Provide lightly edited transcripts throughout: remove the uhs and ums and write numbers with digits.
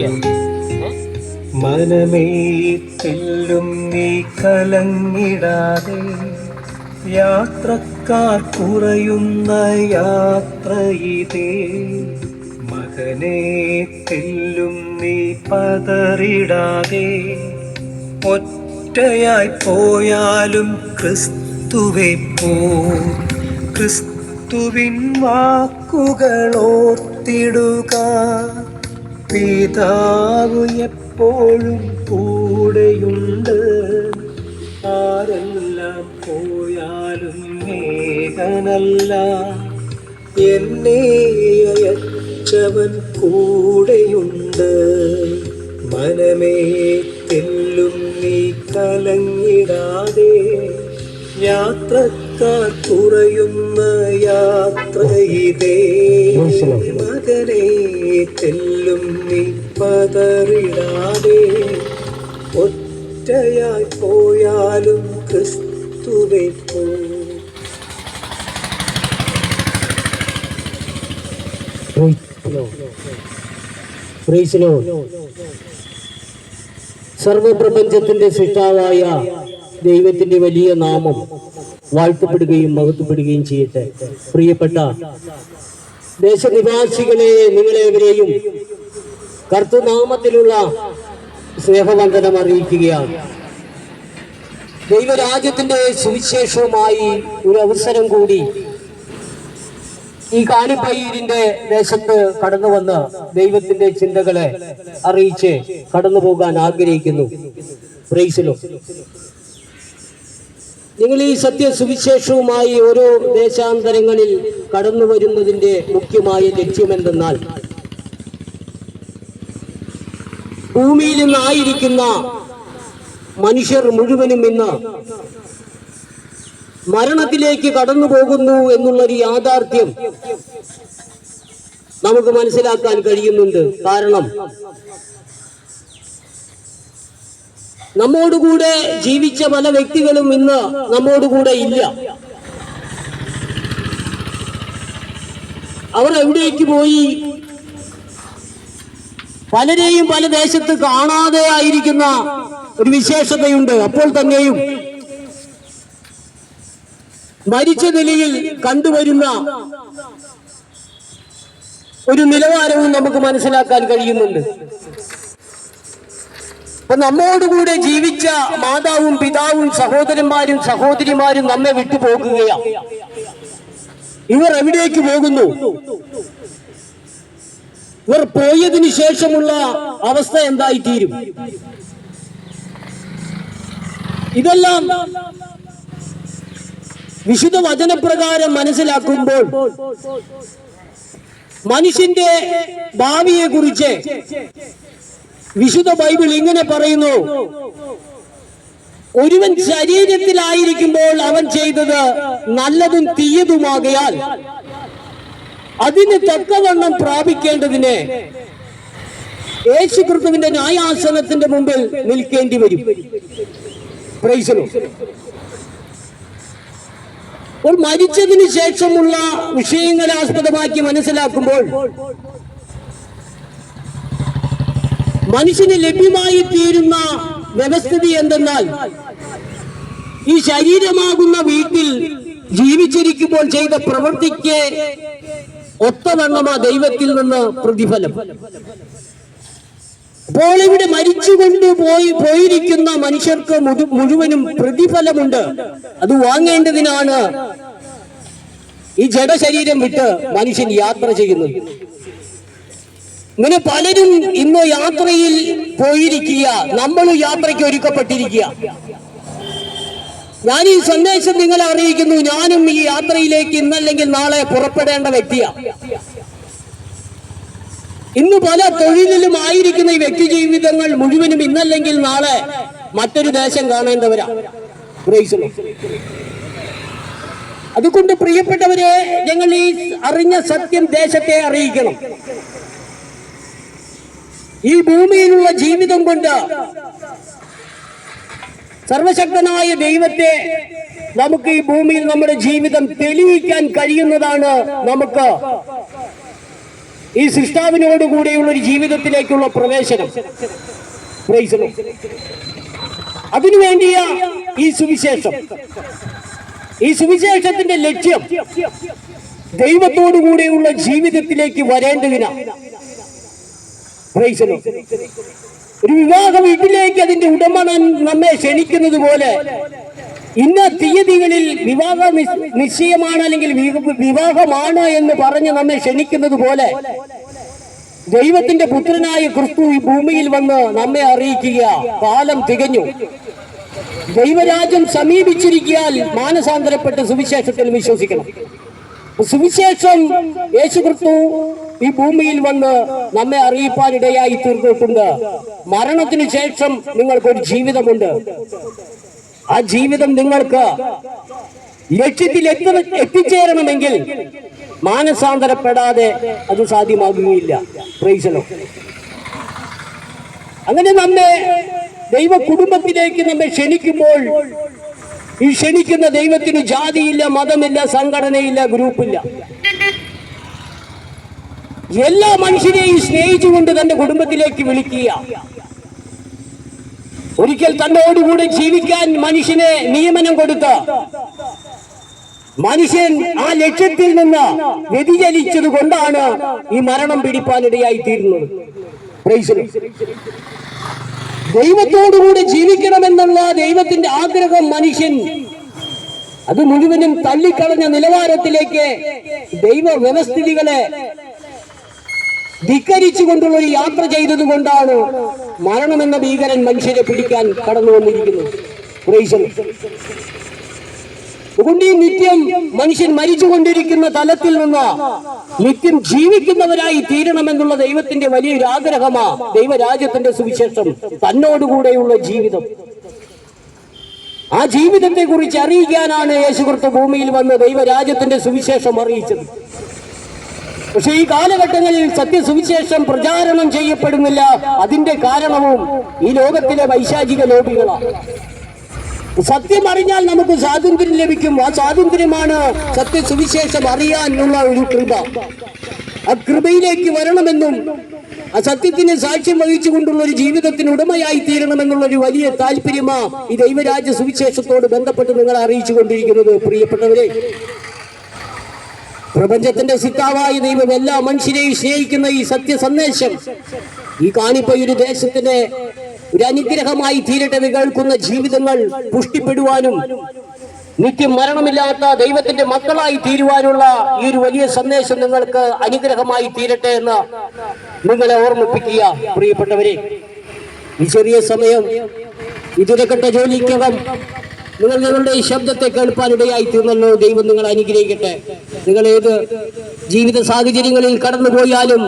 പ്രാർത്ഥിക്കാം. മനമേ തെല്ലും നീ കലങ്ങിടാതെ, യാത്രക്കാർ കുറയുന്ന യാത്ര ഇതേ. മകനേ തെല്ലും നീ പതറിടാതെ, ഒറ്റയായി പോയാലും ക്രിസ്തുവെ പോ. ക്രിസ്തുവിൻ വാക്കുകൾ ഓർത്തിടുക, പിതാവ് എപ്പോഴും കൂടെയുണ്ട്. ആരെല്ലാം പോയാലും ഏകനല്ല, എന്നെ അയച്ചവൻ കൂടെയുണ്ട്. മനമേ തെല്ലും നീ കലങ്ങിടാതെ, യാത്രക്കാർ കുറയുന്ന യാത്ര ഇതേ. മകനേ തെല്ലും നീ പതറിടാതെ, ഒറ്റയായി പോയാലും ക്രിസ്തുവെ പോ. സർവപ്രപഞ്ചത്തിന്റെ സൃഷ്ടാവായ ദൈവത്തിന്റെ വലിയ നാമം വാഴ്ത്തപ്പെടുകയും മഹത്വപ്പെടുകയും ചെയ്യട്ടെ. പ്രിയപ്പെട്ട ദേശനിവാസികളെ, നിങ്ങളെവരെയും കർത്തൃനാമത്തിലുള്ള സ്നേഹവന്ദനം അറിയിക്കുകയാണ്. ദൈവരാജ്യത്തിന്റെ സുവിശേഷവുമായി ഒരു അവസരം കൂടി ഈ കാണിപ്പയ്യൂരിന്റെ ദേശത്ത് കടന്നു വന്ന് ദൈവത്തിന്റെ ചിന്തകളെ അറിയിച്ച് കടന്നു പോകാൻ ആഗ്രഹിക്കുന്നു. Price the Lord. നിങ്ങൾ ഈ സത്യസുവിശേഷവുമായി ഓരോ ദേശാന്തരങ്ങളിൽ കടന്നു വരുന്നതിന്റെ മുഖ്യമായ ലക്ഷ്യമെന്തെന്നാൽ, ഭൂമിയിൽ നിന്നായിരിക്കുന്ന മനുഷ്യർ മുഴുവനും ഇന്ന് മരണത്തിലേക്ക് കടന്നു പോകുന്നു എന്നുള്ളൊരു യാഥാർത്ഥ്യം നമുക്ക് മനസ്സിലാക്കാൻ കഴിയുന്നുണ്ട്. കാരണം നമ്മോടുകൂടെ ജീവിച്ച പല വ്യക്തികളും ഇന്ന് നമ്മോടുകൂടെ ഇല്ല. അവർ എവിടേക്ക് പോയി? പലരെയും പല ദേശത്ത് കാണാതെ ആയിരിക്കുന്ന ഒരു വിശേഷതയുണ്ട്. അപ്പോൾ തന്നെയും മരിച്ച നിലയിൽ കണ്ടുവരുന്ന ഒരു നിലവാരവും നമുക്ക് മനസ്സിലാക്കാൻ കഴിയുന്നുണ്ട്. അപ്പൊ നമ്മോടുകൂടെ ജീവിച്ച മാതാവും പിതാവും സഹോദരന്മാരും സഹോദരിമാരും നമ്മെ വിട്ടുപോകുകയാണ്. ഇവർ എവിടേക്ക് പോകുന്നു? ഇവർ പോയതിനു ശേഷമുള്ള അവസ്ഥ എന്തായിത്തീരും? ഇതെല്ലാം വിശുദ്ധ വചനപ്രകാരം മനസ്സിലാക്കുമ്പോൾ മനുഷ്യന്റെ ഭാവിയെ കുറിച്ച് വിശുദ്ധ ബൈബിൾ ഇങ്ങനെ പറയുന്നു: ഒരുവൻ ശരീരത്തിലായിരിക്കുമ്പോൾ അവൻ ചെയ്തത് നല്ലതും തീയതുമാകയാൽ അതിന് തക്കവണ്ണം പ്രാപിക്കേണ്ടതിന് യേശുക്രിസ്തുവിന്റെ ന്യായാസനത്തിന്റെ മുമ്പിൽ നിൽക്കേണ്ടി വരും. Price the Lord. അപ്പോൾ മരിച്ചതിന് ശേഷമുള്ള വിഷയങ്ങളെ ആസ്പദമാക്കി മനസ്സിലാക്കുമ്പോൾ മനുഷ്യന് ലഭ്യമായി തീരുന്ന വ്യവസ്ഥിതി എന്തെന്നാൽ, ഈ ശരീരമാകുന്ന വീട്ടിൽ ജീവിച്ചിരിക്കുമ്പോൾ ചെയ്ത പ്രവൃത്തിക്ക് ഒത്തവണ്ണമാ ദൈവത്തിൽ നിന്ന് പ്രതിഫലം. അപ്പോൾ ഇവിടെ മരിച്ചുകൊണ്ട് പോയിരിക്കുന്ന മനുഷ്യർക്ക് മുഴുവനും പ്രതിഫലമുണ്ട്. അത് വാങ്ങേണ്ടതിനാണ് ഈ ജഡശരീരം വിട്ട് മനുഷ്യൻ യാത്ര ചെയ്യുന്നത്. ഇങ്ങനെ പലരും ഇന്ന് യാത്രയിൽ പോയിരിക്കുക, നമ്മളും യാത്രയ്ക്ക് ഒരുക്കപ്പെട്ടിരിക്കുക. ഞാൻ ഈ സന്ദേശം നിങ്ങളെ അറിയിക്കുന്നു. ഞാനും ഈ യാത്രയിലേക്ക് ഇന്നല്ലെങ്കിൽ നാളെ പുറപ്പെടേണ്ട വ്യക്തിയാണ്. ഇന്ന് പല തൊഴിലിലും ആയിരിക്കുന്ന ഈ വ്യക്തി ജീവിതങ്ങൾ മുഴുവനും ഇന്നല്ലെങ്കിൽ നാളെ മറ്റൊരു ദേശം കാണേണ്ടവരാണ്. അതുകൊണ്ട് പ്രിയപ്പെട്ടവരെ, ഞങ്ങൾ ഈ അറിഞ്ഞ സത്യം ദേശത്തെ അറിയിക്കണം. ഈ ഭൂമിയിലുള്ള ജീവിതം കൊണ്ട് സർവശക്തനായ ദൈവത്തെ നമുക്ക് ഈ ഭൂമിയിൽ നമ്മുടെ ജീവിതം തെളിയിക്കാൻ കഴിയുന്നതാണ് നമുക്ക് ഈ സൃഷ്ടാവിനോട് കൂടെയുള്ള ഒരു ജീവിതത്തിലേക്കുള്ള പ്രവേശനം. Price the Lord. അതിനുവേണ്ടിയ ഈ സുവിശേഷം, ഈ സുവിശേഷത്തിന്റെ ലക്ഷ്യം ദൈവത്തോടു കൂടെയുള്ള ജീവിതത്തിലേക്ക് വരേണ്ടതിനാണ്. Price the Lord. ഒരു വിവാഹ വീട്ടിലേക്ക് അതിന്റെ ഉടമ നമ്മെ ക്ഷണിക്കുന്നത് പോലെ ഇന്ന തീയതികളിൽ വിവാഹ നിശ്ചയമാണ് അല്ലെങ്കിൽ വിവാഹമാണ് എന്ന് പറഞ്ഞ് നമ്മെ ക്ഷണിക്കുന്നത് പോലെ ദൈവത്തിന്റെ പുത്രനായ ക്രിസ്തു ഈ ഭൂമിയിൽ വന്ന് നമ്മെ അറിയിക്കുക, കാലം തികഞ്ഞു, ദൈവരാജ്യം സമീപിച്ചിരിക്കാൻ മാനസാന്തരപ്പെട്ട് സുവിശേഷത്തിൽ വിശ്വസിക്കണം. സുവിശേഷം യേശു ക്രിസ്തു ഈ ഭൂമിയിൽ വന്ന് നമ്മെ അറിയിപ്പാനിടയായി തീർന്നിട്ടുണ്ട്. മരണത്തിന് ശേഷം നിങ്ങൾക്കൊരു ജീവിതമുണ്ട്. ആ ജീവിതം നിങ്ങൾക്ക് ലക്ഷ്യത്തിൽ എത്തിച്ചേരണമെങ്കിൽ മാനസാന്തരപ്പെടാതെ അത് സാധ്യമാകുകയില്ല. Price the Lord. അങ്ങനെ നമ്മെ ദൈവ കുടുംബത്തിലേക്ക് നമ്മെ ക്ഷണിക്കുമ്പോൾ ഈ ക്ഷണിക്കുന്ന ദൈവത്തിന് ജാതിയില്ല, മതമില്ല, സംഘടനയില്ല, ഗ്രൂപ്പില്ല. എല്ലാ മനുഷ്യരെയും സ്നേഹിച്ചുകൊണ്ട് തന്റെ കുടുംബത്തിലേക്ക് വിളിക്കുക. ഒരിക്കൽ തന്നോടുകൂടെ ജീവിക്കാൻ മനുഷ്യനെ നിയമനം കൊടുത്ത മനുഷ്യൻ ആ ലക്ഷ്യത്തിൽ നിന്ന് വ്യതിചലിച്ചത് കൊണ്ടാണ് ഈ മരണം പിടിപ്പാനിടയായി തീരുന്നത്. Praise the Lord. ദൈവത്തോടുകൂടെ ജീവിക്കണമെന്നുള്ള ദൈവത്തിന്റെ ആഗ്രഹം മനുഷ്യൻ അത് മുഴുവനും തള്ളിക്കളഞ്ഞ നിലവാരത്തിലേക്ക് ദൈവ വ്യവസ്ഥിതികളെ ധിക്കരിച്ചുകൊണ്ടുള്ള ഒരു യാത്ര ചെയ്തത് കൊണ്ടാണ് മരണമെന്ന ഭീകരൻ മനുഷ്യരെ പിടിക്കാൻ കടന്നു വന്നിരിക്കുന്നത്. Price the Lord. അതുകൊണ്ട് ഈ നിത്യം മനുഷ്യൻ മരിച്ചുകൊണ്ടിരിക്കുന്ന തലത്തിൽ നിന്ന് നിത്യം ജീവിക്കുന്നവരായി തീരണമെന്നുള്ള ദൈവത്തിന്റെ വലിയൊരു ആഗ്രഹമാ ദൈവരാജ്യത്തിന്റെ സുവിശേഷം, തന്നോടുകൂടെയുള്ള ജീവിതം. ആ ജീവിതത്തെ കുറിച്ച് അറിയിക്കാനാണ് യേശുക്രിസ്തു ഭൂമിയിൽ വന്ന് ദൈവരാജ്യത്തിന്റെ സുവിശേഷം അറിയിച്ചത്. പക്ഷെ ഈ കാലഘട്ടങ്ങളിൽ സത്യസുവിശേഷം പ്രചാരണം ചെയ്യപ്പെടുന്നില്ല. അതിന്റെ കാരണവും ഈ ലോകത്തിലെ വൈശാചിക ലോബികളാണ്. സത്യം അറിഞ്ഞാൽ നമുക്ക് സ്വാതന്ത്ര്യം ലഭിക്കും. ആ സ്വാതന്ത്ര്യമാണ് സത്യസുവിശേഷം അറിയാനുള്ള ഒരു കൃപ. ആ കൃപയിലേക്ക് വരണമെന്നും ആ സത്യത്തിന് സാക്ഷ്യം വഹിച്ചുകൊണ്ടുള്ള ഒരു ജീവിതത്തിന് ഉടമയായി തീരണമെന്നുള്ള ഒരു വലിയ താല്പര്യമാ ഈ ദൈവരാജ്യ സുവിശേഷത്തോട് ബന്ധപ്പെട്ട് നിങ്ങളെ അറിയിച്ചു കൊണ്ടിരിക്കുന്നത്. പ്രിയപ്പെട്ടവരെ, പ്രപഞ്ചത്തിന്റെ സിത്താവായ ദൈവം എല്ലാ മനുഷ്യരെയും സ്നേഹിക്കുന്ന ഈ സത്യ സന്ദേശം ഈ കാണിപ്പയൊരു ദേശത്തിന് ഒരു അനുഗ്രഹമായി തീരട്ടെ. കേൾക്കുന്ന ജീവിതങ്ങൾ പുഷ്ടിപ്പെടുവാനും നിത്യം മരണമില്ലാത്ത ദൈവത്തിന്റെ മക്കളായി തീരുവാനുള്ള ഈ ഒരു വലിയ സന്ദേശം നിങ്ങൾക്ക് അനുഗ്രഹമായി തീരട്ടെ എന്ന് നിങ്ങളെ ഓർമ്മിപ്പിക്കുക. പ്രിയപ്പെട്ടവരെ, ഈ ചെറിയ സമയം ഇതിരക്കട്ട ജോലിക്കകം നിങ്ങൾ നിങ്ങളുടെ ഈ ശബ്ദത്തെ കേൾപ്പാനിടയായി തീർന്നല്ലോ. ദൈവം നിങ്ങൾ അനുഗ്രഹിക്കട്ടെ. നിങ്ങൾ ഏത് ജീവിത സാഹചര്യങ്ങളിൽ കടന്നുപോയാലും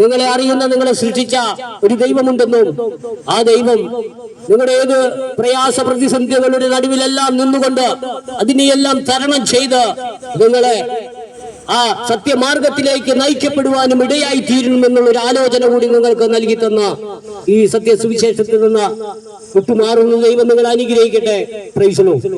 നിങ്ങളെ അറിയുന്ന, നിങ്ങളെ സൃഷ്ടിച്ച ഒരു ദൈവമുണ്ടെന്നും ആ ദൈവം നിങ്ങളുടെ ഏത് പ്രയാസ പ്രതിസന്ധികളുടെ നടുവിലെല്ലാം നിന്നുകൊണ്ട് അതിനെയെല്ലാം തരണം ചെയ്ത് നിങ്ങളെ ആ സത്യമാർഗത്തിലേക്ക് നയിക്കപ്പെടുവാനും ഇടയായി തീരണമെന്നുള്ള ഒരു ആലോചന കൂടി നിങ്ങൾക്ക് നൽകി തന്ന ഈ സത്യസുവിശേഷത്തിൽ നിന്ന് വിട്ടുമാറുന്ന ദൈവം നിങ്ങൾ അനുഗ്രഹിക്കട്ടെ. Price the Lord.